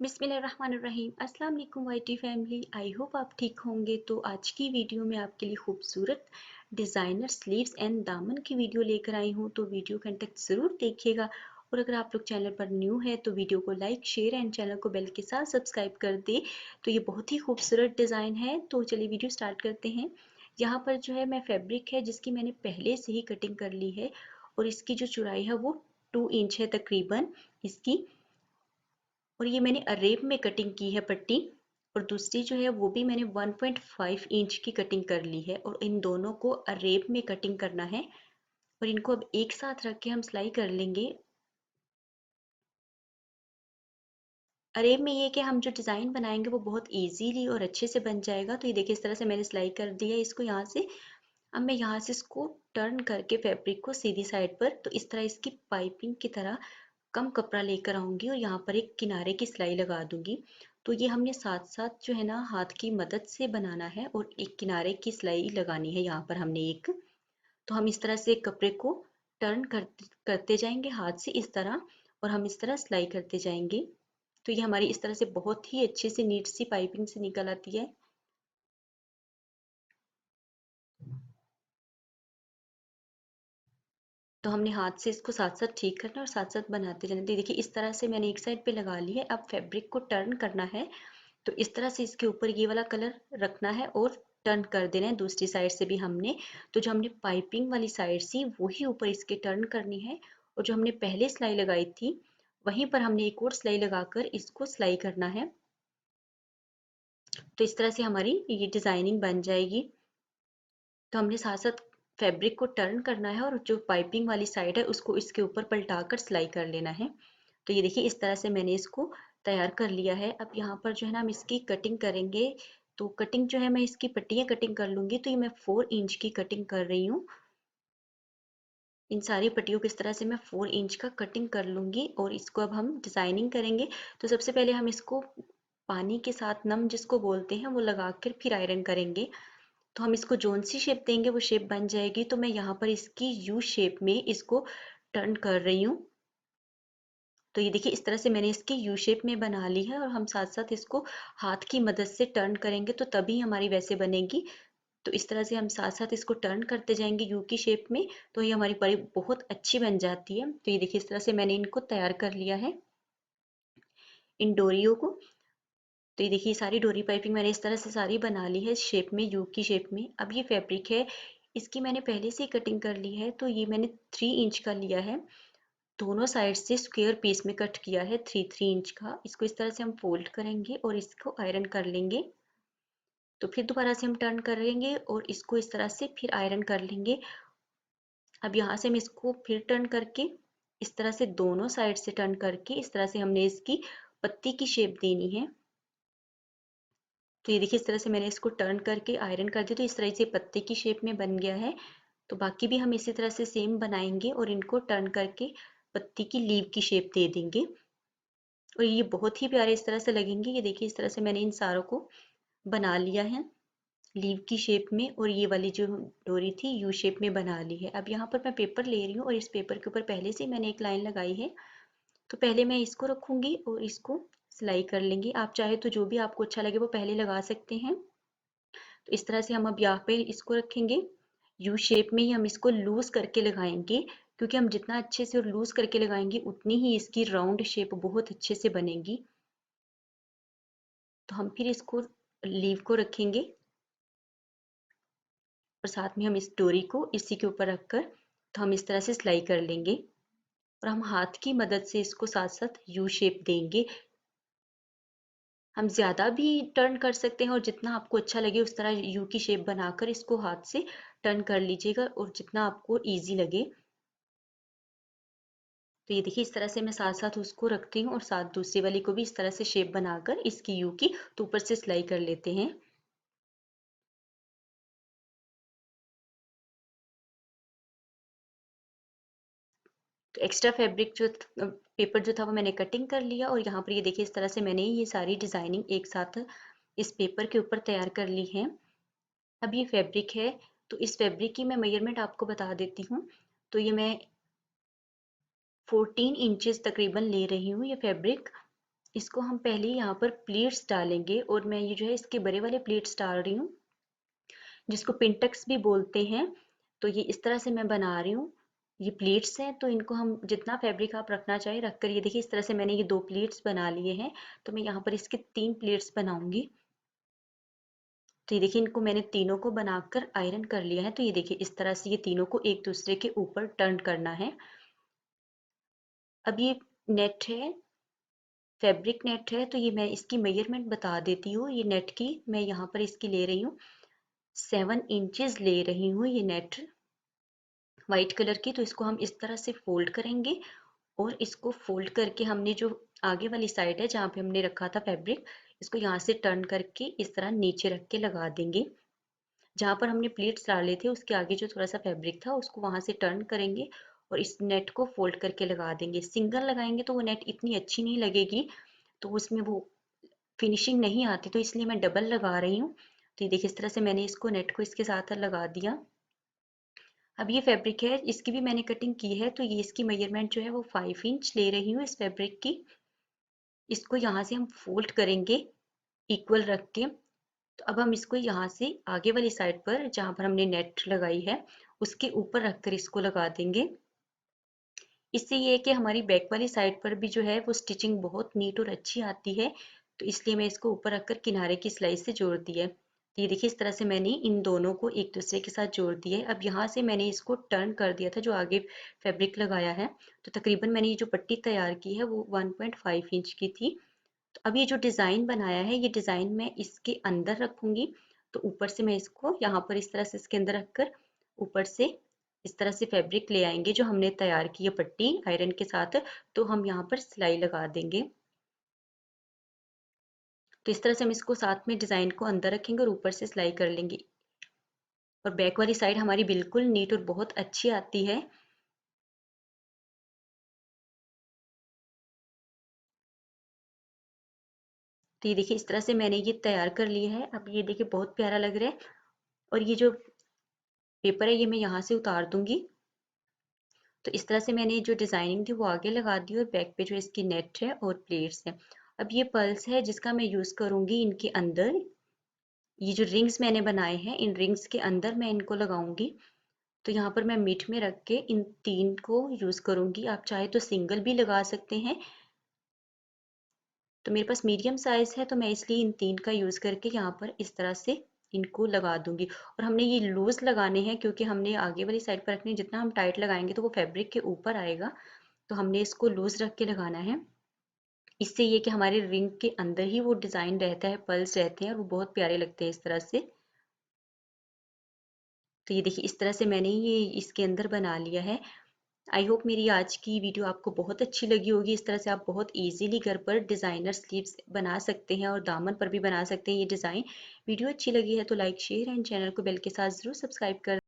बिस्मिल्लाहिर्रहमानिर्रहीम। अस्सलाम वालेकुम वाईटी फैमिली। आई होप आप ठीक होंगे। तो आज की वीडियो में आपके लिए खूबसूरत डिज़ाइनर स्लीव्स एंड दामन की वीडियो लेकर आई हूँ, तो वीडियो के अंत तक ज़रूर देखिएगा। और अगर आप लोग चैनल पर न्यू है तो वीडियो को लाइक शेयर एंड चैनल को बेल के साथ सब्सक्राइब कर दे। तो ये बहुत ही खूबसूरत डिज़ाइन है, तो चलिए वीडियो स्टार्ट करते हैं। यहाँ पर जो है मैं फैब्रिक है जिसकी मैंने पहले से ही कटिंग कर ली है, और इसकी जो चौड़ाई है वो 2 इंच है तकरीबन इसकी। और ये मैंने अरेब में कटिंग की है पट्टी, और दूसरी जो है वो भी मैंने 1.5 इंच की कटिंग कर ली है, और इन दोनों को अरेब में कटिंग करना है। और इनको अब एक साथ रख के हम सिलाई कर लेंगे। अरेब में ये कि हम जो डिज़ाइन बनाएंगे वो बहुत इजीली और अच्छे से बन जाएगा। तो ये देखिए इस तरह से मैंने सिलाई कर दिया है इसको यहाँ से। अब मैं यहाँ से इसको टर्न करके फैब्रिक को सीधी साइड पर, तो इस तरह इसकी पाइपिंग की तरह कम कपड़ा लेकर आऊंगी और यहाँ पर एक किनारे की सिलाई लगा दूंगी। तो ये हमने साथ साथ जो है ना हाथ की मदद से बनाना है, और एक किनारे की सिलाई लगानी है यहाँ पर हमने एक। तो हम इस तरह से कपड़े को टर्न करते जाएंगे हाथ से इस तरह, और हम इस तरह सिलाई करते जाएंगे। तो ये हमारी इस तरह से बहुत ही अच्छे से नीट सी पाइपिंग से निकल आती है। तो हमने हाथ से इसको साथ साथ ठीक करना है और साथ साथ बनाते जाना। तो देखिए इस तरह से मैंने एक साइड पे लगा ली है। अब फैब्रिक को टर्न करना है, तो इस तरह से इसके ऊपर ये वाला कलर रखना है और टर्न कर देना है दूसरी साइड से भी हमने। तो जो हमने पाइपिंग वाली साइड सी वही ऊपर इसके टर्न करनी है, और जो हमने पहले सिलाई लगाई थी वहीं पर हमने एक और सिलाई लगाकर इसको सिलाई करना है। तो इस तरह से हमारी ये डिजाइनिंग बन जाएगी। तो हमने साथ साथ फैब्रिक को टर्न करना है, और जो पाइपिंग वाली साइड है उसको इसके ऊपर पलटाकर सिलाई कर लेना है। तो ये देखिए इस तरह से मैंने इसको तैयार कर लिया है। अब यहाँ पर जो है ना हम इसकी कटिंग करेंगे। तो कटिंग जो है मैं इसकी पट्टियाँ कटिंग कर लूंगी। तो ये मैं 4 इंच की कटिंग कर रही हूँ। इन सारी पट्टियों को इस तरह से मैं 4 इंच का कटिंग कर लूंगी, और इसको अब हम डिजाइनिंग करेंगे। तो सबसे पहले हम इसको पानी के साथ नम जिसको बोलते हैं वो लगा कर फिर आयरन करेंगे। तो हम इसको जोन सी शेप देंगे वो शेप बन जाएगी। तो मैं यहाँ पर इसकी यू शेप में इसको टर्न कर रही हूँ। तो ये देखिए इस तरह से मैंने इसकी यू शेप में बना ली है, और हम साथ साथ इसको हाथ की मदद से टर्न करेंगे तो तभी हमारी वैसे बनेगी। तो इस तरह से हम साथ साथ इसको टर्न करते जाएंगे यू की शेप में, तो ये हमारी परी बहुत अच्छी बन जाती है। तो ये देखिए इस तरह से मैंने इनको तैयार कर लिया है इन डोरियों को। तो ये देखिए सारी डोरी पाइपिंग मैंने इस तरह से सारी बना ली है इस शेप में, यू की शेप में। अब ये फैब्रिक है, इसकी मैंने पहले से ही कटिंग कर ली है। तो ये मैंने 3 इंच का लिया है, दोनों साइड से स्क्वायर पीस में कट किया है 3-3 इंच का। इसको इस तरह से हम फोल्ड करेंगे और इसको आयरन कर लेंगे। तो फिर दोबारा से हम टर्न करेंगे और इसको इस तरह से फिर आयरन कर लेंगे। अब यहाँ से हम इसको फिर टर्न करके इस तरह से दोनों साइड से टर्न करके इस तरह से हमने इसकी पत्ती की शेप देनी है। तो ये देखिए इस तरह से मैंने इसको टर्न करके आयरन कर दिया, तो इस तरह से पत्ते की शेप में बन गया है। तो बाकी भी हम इसी तरह से सेम बनाएंगे और इनको टर्न करके पत्ती की लीव की शेप दे देंगे, और ये बहुत ही प्यारे इस तरह से लगेंगे। ये देखिए इस तरह से मैंने इन सारों को बना लिया है लीव की शेप में, और ये वाली जो डोरी थी यू शेप में बना ली है। अब यहाँ पर मैं पेपर ले रही हूँ, और इस पेपर के ऊपर पहले से मैंने एक लाइन लगाई है। तो पहले मैं इसको रखूंगी और इसको सिलाई कर लेंगे। आप चाहे तो जो भी आपको अच्छा लगे वो पहले लगा सकते हैं। तो इस तरह से हम अब यहाँ पे इसको रखेंगे यू शेप में ही, हम इसको लूज करके लगाएंगे, क्योंकि हम जितना अच्छे से और लूज करके लगाएंगे उतनी ही इसकी राउंड शेप बहुत अच्छे से बनेगी। तो हम फिर इसको लीव को रखेंगे, और साथ में हम इस डोरी को इसी के ऊपर रखकर तो हम इस तरह से सिलाई कर लेंगे, और हम हाथ की मदद से इसको साथ साथ यू शेप देंगे। हम ज़्यादा भी टर्न कर सकते हैं, और जितना आपको अच्छा लगे उस तरह यू की शेप बनाकर इसको हाथ से टर्न कर लीजिएगा, और जितना आपको इजी लगे। तो ये देखिए इस तरह से मैं साथ साथ उसको रखती हूँ, और साथ दूसरी वाली को भी इस तरह से शेप बनाकर इसकी यू की तो ऊपर से सिलाई कर लेते हैं। तो एक्स्ट्रा फैब्रिक जो पेपर जो था वो मैंने कटिंग कर लिया, और यहाँ पर ये देखिए इस तरह से मैंने ये सारी डिजाइनिंग एक साथ इस पेपर के ऊपर तैयार कर ली है। अब ये फैब्रिक है, तो इस फैब्रिक की मैं मेजरमेंट आपको बता देती हूँ। तो ये मैं 14 इंचेस तकरीबन ले रही हूँ ये फैब्रिक। इसको हम पहले यहाँ पर प्लीट्स डालेंगे और मैं ये जो है इसके बड़े वाले प्लीट्स डाल रही हूँ, जिसको पिंटक्स भी बोलते हैं। तो ये इस तरह से मैं बना रही हूँ। ये प्लेट्स हैं तो इनको हम जितना फैब्रिक आप रखना चाहें रख कर, ये देखिए इस तरह से मैंने ये 2 प्लेट्स बना लिए हैं। तो मैं यहाँ पर इसके 3 प्लेट्स बनाऊंगी। तो ये देखिए इनको मैंने तीनों को बनाकर आयरन कर लिया है। तो ये देखिए इस तरह से ये तीनों को एक दूसरे के ऊपर टर्न करना है। अब ये नेट है, फैब्रिक नेट है, तो ये मैं इसकी मेजरमेंट बता देती हूँ। ये नेट की मैं यहाँ पर इसकी ले रही हूँ 7 इंचेस ले रही हूँ ये नेट वाइट कलर की। तो इसको हम इस तरह से फोल्ड करेंगे और इसको फोल्ड करके हमने जो आगे वाली साइड है जहाँ पे हमने रखा था फैब्रिक, इसको यहाँ से टर्न करके इस तरह नीचे रख के लगा देंगे। जहाँ पर हमने प्लीट्स डाले थे उसके आगे जो थोड़ा सा फैब्रिक था उसको वहां से टर्न करेंगे और इस नेट को फोल्ड करके लगा देंगे। सिंगल लगाएंगे तो वो नेट इतनी अच्छी नहीं लगेगी, तो उसमें वो फिनिशिंग नहीं आती, तो इसलिए मैं डबल लगा रही हूँ। तो ये देखिए इस तरह से मैंने इसको नेट को इसके साथ लगा दिया। अब ये फैब्रिक है, इसकी भी मैंने कटिंग की है। तो ये इसकी मेजरमेंट जो है वो 5 इंच ले रही हूँ इस फैब्रिक की। इसको यहाँ से हम फोल्ड करेंगे इक्वल रख के। तो अब हम इसको यहाँ से आगे वाली साइड पर जहाँ पर हमने नेट लगाई है उसके ऊपर रखकर इसको लगा देंगे। इससे ये है कि हमारी बैक वाली साइड पर भी जो है वो स्टिचिंग बहुत नीट और अच्छी आती है। तो इसलिए मैं इसको ऊपर रखकर किनारे की सिलाई से जोड़ दिया है। तो ये देखिए इस तरह से मैंने इन दोनों को एक दूसरे के साथ जोड़ दिया है। अब यहाँ से मैंने इसको टर्न कर दिया था जो आगे फैब्रिक लगाया है। तो तकरीबन मैंने ये जो पट्टी तैयार की है वो 1.5 इंच की थी। तो अब ये जो डिज़ाइन बनाया है ये डिज़ाइन मैं इसके अंदर रखूंगी। तो ऊपर से मैं इसको यहाँ पर इस तरह से इसके अंदर रखकर ऊपर से इस तरह से फैब्रिक ले आएंगे जो हमने तैयार की है पट्टी आयरन के साथ। तो हम यहाँ पर सिलाई लगा देंगे। तो इस तरह से हम इसको साथ में डिज़ाइन को अंदर रखेंगे और ऊपर से सिलाई कर लेंगे। और बैक वाली साइड हमारी बिल्कुल नीट और बहुत अच्छी आती है। तो ये देखिए इस तरह से मैंने ये तैयार कर लिया है। अब ये देखिए बहुत प्यारा लग रहा है। और ये जो पेपर है ये मैं यहाँ से उतार दूंगी। तो इस तरह से मैंने जो डिजाइनिंग थी वो आगे लगा दी और बैक पे जो इसकी नेट है और प्लेट्स है। अब ये पर्ल्स है जिसका मैं यूज करूंगी इनके अंदर। ये जो रिंग्स मैंने बनाए हैं इन रिंग्स के अंदर मैं इनको लगाऊंगी। तो यहाँ पर मैं मिड में रख के इन 3 को यूज करूंगी। आप चाहे तो सिंगल भी लगा सकते हैं। तो मेरे पास मीडियम साइज है तो मैं इसलिए इन 3 का यूज करके यहाँ पर इस तरह से इनको लगा दूंगी। और हमने ये लूज लगाने हैं क्योंकि हमने आगे वाली साइड पर रखने, जितना हम टाइट लगाएंगे तो वो फैब्रिक के ऊपर आएगा। तो हमने इसको लूज रख के लगाना है। इससे ये कि हमारे रिंग के अंदर ही वो डिजाइन रहता है, पल्स रहते हैं और वो बहुत प्यारे लगते हैं इस तरह से। तो ये देखिए इस तरह से मैंने ये इसके अंदर बना लिया है। आई होप मेरी आज की वीडियो आपको बहुत अच्छी लगी होगी। इस तरह से आप बहुत इजीली घर पर डिज़ाइनर स्लीव्स बना सकते हैं और दामन पर भी बना सकते हैं ये डिज़ाइन। वीडियो अच्छी लगी है तो लाइक शेयर एंड चैनल को बेल के साथ ज़रूर सब्सक्राइब कर